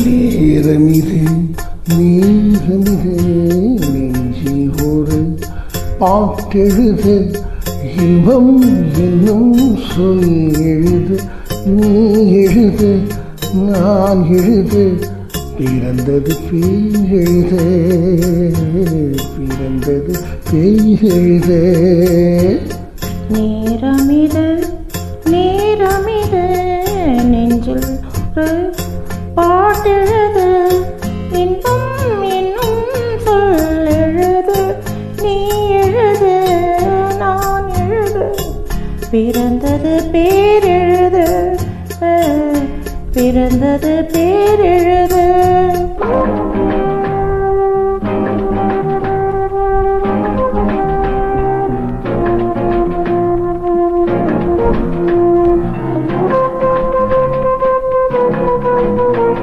நேரமிது நேரமிது நெஞ்சில் ஒரு பாட்டெழுது இன்பம் என்னும் சொல் எழுது நீ எழுது நான் எழுது பிறந்தது பேரெழுத பிறந்தது பேரெழுத நேரமிது நேரமிது நெஞ்சில் பாட்டெழுது இன்பம் என்னும் சொல் எழுது நீ எழுது நான் எழுது பிறந்தது பேரெழுது பிறந்தது